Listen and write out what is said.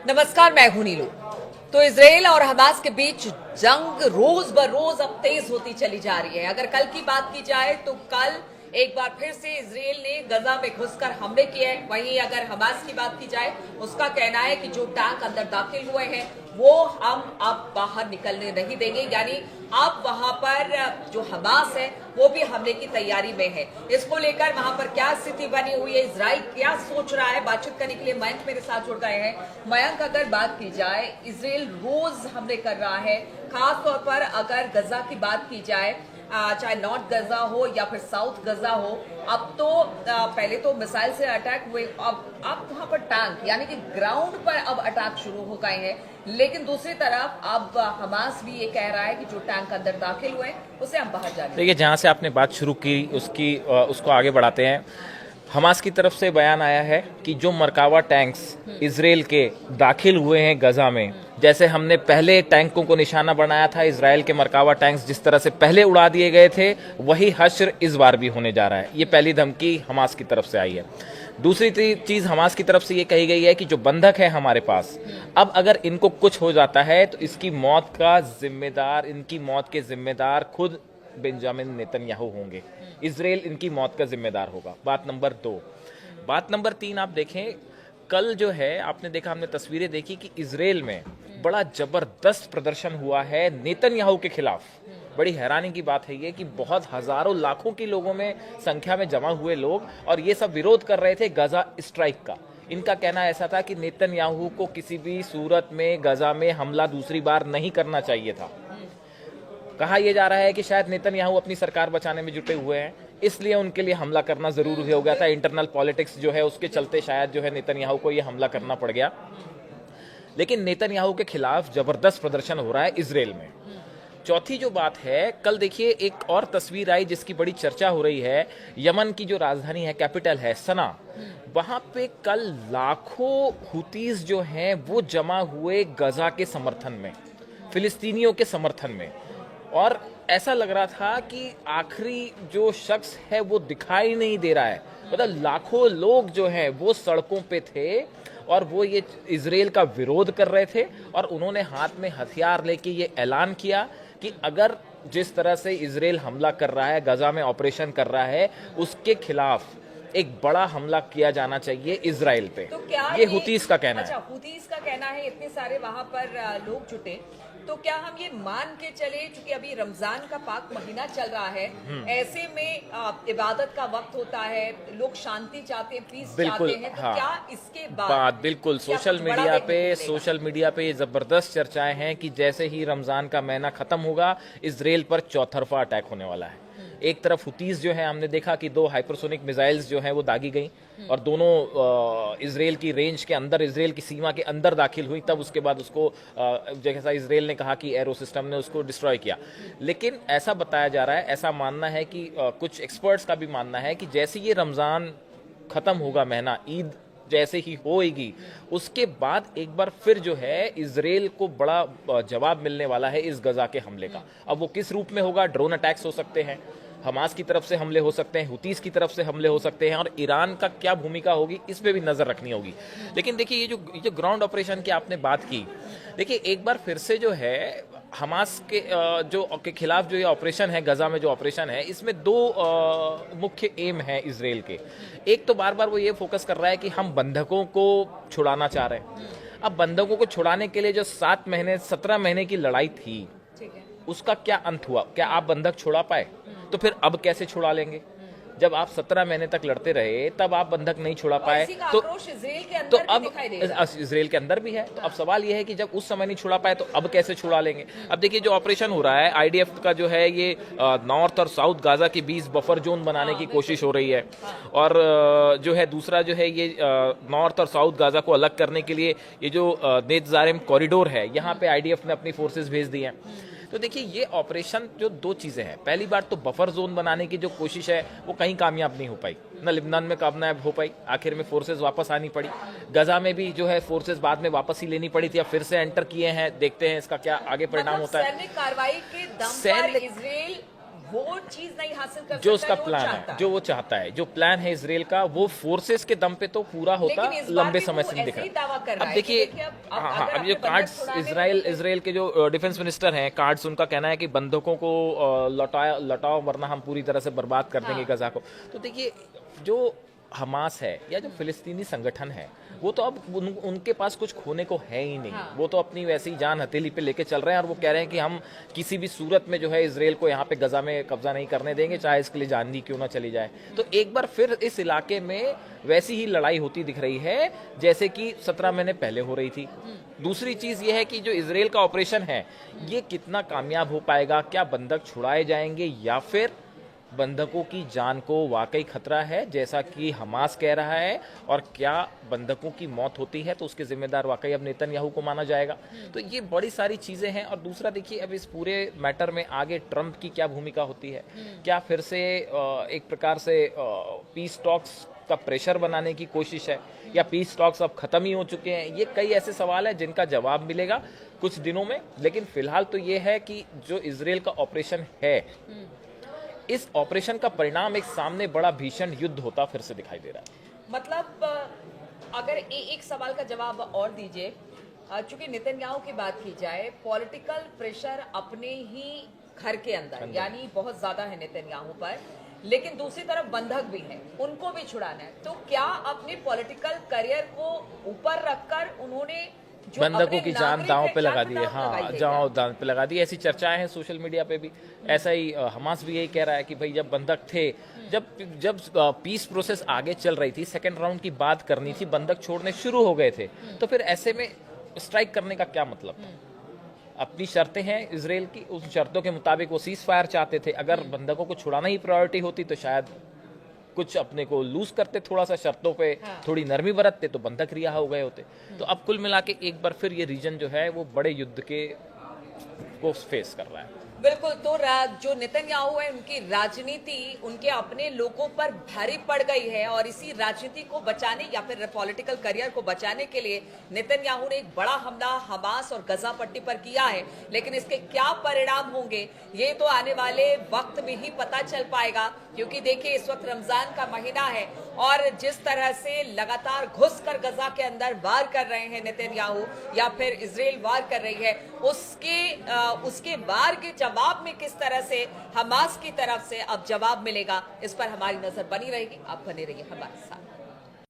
नमस्कार, मैं हूं नीलू। तो इजराइल और हमास के बीच जंग रोज ब रोज अब तेज होती चली जा रही है। अगर कल की बात की जाए तो कल एक बार फिर से इजराइल ने गजा में घुसकर हमले किए। वहीं अगर हमास की बात की जाए, उसका कहना है कि जो टैंक अंदर दाखिल हुए हैं वो हम अब बाहर निकलने नहीं देंगे। यानी अब वहां पर जो हमास है वो भी हमले की तैयारी में है। इसको लेकर वहां पर क्या स्थिति बनी हुई है, इजराइल क्या सोच रहा है, बातचीत करने के लिए मयंक मेरे साथ जुड़ गए हैं। मयंक, अगर बात की जाए, इजराइल रोज हमले कर रहा है, खास तौर पर अगर गजा की बात की जाए, चाहे नॉर्थ गजा हो या फिर साउथ गजा हो। अब तो पहले तो मिसाइल से अटैक हुए, अब वहां पर टैंक यानी कि ग्राउंड पर अब अटैक शुरू हो गए हैं। लेकिन दूसरी तरफ अब हमास भी ये कह रहा है कि जो टैंक अंदर दाखिल हुए उसे हम बाहर जाने। देखिए, जहां से आपने बात शुरू की उसको आगे बढ़ाते हैं। हमास की तरफ से बयान आया है कि जो मरकावा टैंक्स इजराइल के दाखिल हुए हैं गजा में, जैसे हमने पहले टैंकों को निशाना बनाया था, इजराइल के मरकावा टैंक्स जिस तरह से पहले उड़ा दिए गए थे, वही हश्र इस बार भी होने जा रहा है। ये पहली धमकी हमास की तरफ से आई है। दूसरी चीज हमास की तरफ से ये कही गई है कि जो बंधक है हमारे पास, अब अगर इनको कुछ हो जाता है तो इनकी मौत के जिम्मेदार खुद बेंजामिन नेतन्याहू होंगे। इजराइल इनकी मौत का जिम्मेदार होगा। बात नंबर 2। बात नंबर 3, आप देखें, कल जो है आपने देखा, हमने तस्वीरें देखी कि इजराइल में बड़ा जबरदस्त प्रदर्शन हुआ है नेतन्याहू के खिलाफ। बड़ी हैरानी की बात है ये कि बहुत हजारों लाखों की लोगों में संख्या में जमा हुए लोग, और ये सब विरोध कर रहे थे गजा स्ट्राइक का। इनका कहना ऐसा था कि नेतन्याहू को किसी भी सूरत में गजा में हमला दूसरी बार नहीं करना चाहिए था। कहा यह जा रहा है कि शायद नेतन्याहू अपनी सरकार बचाने में जुटे हुए हैं, इसलिए उनके लिए हमला करना जरूरी हो गया था। इंटरनल पॉलिटिक्स जो है उसके चलते शायद जो है नेतन्याहू को यह हमला करना पड़ गया। लेकिन नेतन्याहू के खिलाफ जबरदस्त प्रदर्शन हो रहा है इजराइल में। चौथी जो बात है, कल देखिए एक और तस्वीर आई जिसकी बड़ी चर्चा हो रही है। यमन की जो राजधानी है, कैपिटल है सना, वहां पे कल लाखों हुतीज जो हैं वो जमा हुए गजा के समर्थन में, फिलिस्तीनियों के समर्थन में। और ऐसा लग रहा था कि आखिरी जो शख्स है वो दिखाई नहीं दे रहा है। मतलब लाखों लोग जो हैं वो सड़कों पे थे और वो ये इजराइल का विरोध कर रहे थे, और उन्होंने हाथ में हथियार लेके ये ऐलान किया कि अगर जिस तरह से इजराइल हमला कर रहा है, गजा में ऑपरेशन कर रहा है, उसके खिलाफ एक बड़ा हमला किया जाना चाहिए इजराइल पे। तो क्या ये हुतीस का कहना है। हुतीस का कहना है, इतने सारे वहां पर लोग जुटे, तो क्या हम ये मान के चले, क्योंकि अभी रमजान का पाक महीना चल रहा है, ऐसे में इबादत का वक्त होता है, लोग शांति चाहते हैं, पीस चाहते हैं, तो हाँ, क्या इसके बाद बिल्कुल सोशल मीडिया पे ये जबरदस्त चर्चाएं हैं कि जैसे ही रमजान का महीना खत्म होगा, इजराइल पर चौतरफा अटैक होने वाला है। एक तरफ हुतीज जो है, हमने देखा कि 2 हाइपरसोनिक मिसाइल्स जो हैं वो दागी गई और दोनों इजराइल की रेंज के अंदर, इजराइल की सीमा के अंदर दाखिल हुई। तब उसके बाद उसको जैसा इजराइल ने कहा कि एरो सिस्टम ने उसको डिस्ट्रॉय किया। लेकिन ऐसा बताया जा रहा है, ऐसा मानना है कि कुछ एक्सपर्ट्स का भी मानना है कि जैसे ये रमजान खत्म होगा, महीना ईद जैसे ही होएगी, उसके बाद एक बार फिर जो है इजराइल को बड़ा जवाब मिलने वाला है इस गजा के हमले का। अब वो किस रूप में होगा? ड्रोन अटैक्स हो सकते हैं, हमास की तरफ से हमले हो सकते हैं, हुतीस की तरफ से हमले हो सकते हैं, और ईरान का क्या भूमिका होगी इस पे भी नजर रखनी होगी। लेकिन देखिए, ये जो ग्राउंड ऑपरेशन की आपने बात की, देखिए एक बार फिर से जो है हमास के खिलाफ जो ये ऑपरेशन है, गजा में जो ऑपरेशन है, इसमें 2 मुख्य एम है इजराइल के। एक तो बार बार वो ये फोकस कर रहा है कि हम बंधकों को छुड़ाना चाह रहे हैं। अब बंधकों को छुड़ाने के लिए जो 17 महीने की लड़ाई थी, उसका क्या अंत हुआ? क्या आप बंधक छुड़ा पाए? तो फिर अब कैसे छुड़ा लेंगे? जब आप 17 महीने तक लड़ते रहे तब आप बंधक नहीं छुड़ा पाए, तो अब इजराइल के अंदर भी है। तो अब सवाल यह है कि जब उस समय नहीं छुड़ा पाए तो अब कैसे छुड़ा लेंगे? अब देखिए, जो ऑपरेशन हो रहा है आईडीएफ का जो है, ये नॉर्थ और साउथ गाजा के बीच बफर जोन बनाने की कोशिश हो रही है। और जो है दूसरा जो है, ये नॉर्थ और साउथ गाजा को अलग करने के लिए ये जो नेत्जारिम कॉरिडोर है, यहाँ पे आईडीएफ ने अपनी फोर्सेज भेज दी हैं। तो देखिए, ये ऑपरेशन जो 2 चीजें हैं, पहली बात तो बफर जोन बनाने की जो कोशिश है वो कहीं कामयाब नहीं हो पाई, न लिबनान में कामयाब हो पाई, आखिर में फोर्सेज वापस आनी पड़ी। गजा में भी जो है फोर्सेज बाद में वापस ही लेनी पड़ी थी, अब फिर से एंटर किए हैं, देखते हैं इसका क्या आगे परिणाम होता है। सैन्य कार्रवाई के दम पर इजराइल वो चीज नहीं हासिल कर जो सकता उसका प्लान चाहता है, जो वो चाहता है, जो प्लान है इसराइल का, वो फोर्सेस के दम पे तो पूरा होता, लेकिन इस बार लंबे भी समय वो से नहीं दिख ऐसे ही रहा। दावा कर रहा अब है कि देखिए, देखिए, अब हाँ, अगर अब ये अपने बंधक कार्ड्स छुड़ाने इसराइल के जो डिफेंस मिनिस्टर हैं, कार्ड्स उनका कहना है कि बंधकों को लौटाओ वरना हम पूरी तरह से बर्बाद कर देंगे गजा को। तो देखिए, जो हमास है या जो फिलिस्तीनी संगठन है, वो तो अब उनके पास कुछ खोने को है ही नहीं। वो तो अपनी वैसी ही जान हथेली पे लेके चल रहे हैं और वो कह रहे हैं कि हम किसी भी सूरत में जो है इसराइल को यहाँ पे गजा में कब्जा नहीं करने देंगे, चाहे इसके लिए जान ही क्यों ना चली जाए। तो एक बार फिर इस इलाके में वैसी ही लड़ाई होती दिख रही है जैसे कि 17 महीने पहले हो रही थी। दूसरी चीज ये है कि जो इसराइल का ऑपरेशन है, ये कितना कामयाब हो पाएगा, क्या बंधक छुड़ाए जाएंगे या फिर बंधकों की जान को वाकई खतरा है जैसा कि हमास कह रहा है, और क्या बंधकों की मौत होती है तो उसके जिम्मेदार वाकई अब नेतन्याहू को माना जाएगा। तो ये बड़ी सारी चीजें हैं। और दूसरा देखिए, अब इस पूरे मैटर में आगे ट्रंप की क्या भूमिका होती है, क्या फिर से एक प्रकार से पीस टॉक्स का प्रेशर बनाने की कोशिश है, या पीस टॉक्स अब खत्म ही हो चुके हैं। ये कई ऐसे सवाल है जिनका जवाब मिलेगा कुछ दिनों में। लेकिन फिलहाल तो ये है कि जो इसराइल का ऑपरेशन है, इस ऑपरेशन का परिणाम एक सामने बड़ा भीषण युद्ध होता फिर से दिखाई दे रहा है। मतलब अगर एक सवाल का जवाब और दीजिए, चूंकि नेतन्याहू की बात की जाए, पॉलिटिकल प्रेशर अपने ही घर के अंदर यानी बहुत ज्यादा है नेतन्याहू पर, लेकिन दूसरी तरफ बंधक भी है, उनको भी छुड़ाना है। तो क्या अपने पॉलिटिकल करियर को ऊपर रखकर उन्होंने बंधकों की जान दांव पे लगा दी है। हाँ, जान दांव पे लगा दी, ऐसी चर्चाएं हैं सोशल मीडिया पे भी। ऐसा ही हमास भी यही कह रहा है कि भाई जब बंधक थे, जब पीस प्रोसेस आगे चल रही थी, सेकंड राउंड की बात करनी थी, बंधक छोड़ने शुरू हो गए थे, तो फिर ऐसे में स्ट्राइक करने का क्या मतलब था? अपनी शर्तें हैं इसराइल की, उन शर्तों के मुताबिक वो सीज फायर चाहते थे। अगर बंधकों को छुड़ाना ही प्रायोरिटी होती तो शायद कुछ अपने को लूज करते, थोड़ा सा शर्तों पे थोड़ी नरमी बरतते, तो बंधक रिहा हो गए होते। तो अब कुल मिला के एक बार फिर ये रीजन जो है वो बड़े युद्ध को फेस कर रहा है। बिल्कुल। तो जो नेतन्याहू है, उनकी राजनीति उनके अपने लोगों पर भारी पड़ गई है, और इसी राजनीति को बचाने या फिर पॉलिटिकल करियर को बचाने के लिए नेतन्याहू ने एक बड़ा हमला हमास और गजा पट्टी पर किया है। लेकिन इसके क्या परिणाम होंगे ये तो आने वाले वक्त में ही पता चल पाएगा, क्योंकि देखिए इस वक्त रमजान का महीना है और जिस तरह से लगातार घुसकर गजा के अंदर वार कर रहे हैं नेतन्याहू या फिर इजराइल वार कर रही है, उसके वार के जवाब में किस तरह से हमास की तरफ से अब जवाब मिलेगा, इस पर हमारी नजर बनी रहेगी। आप बने रहिए हमारे साथ।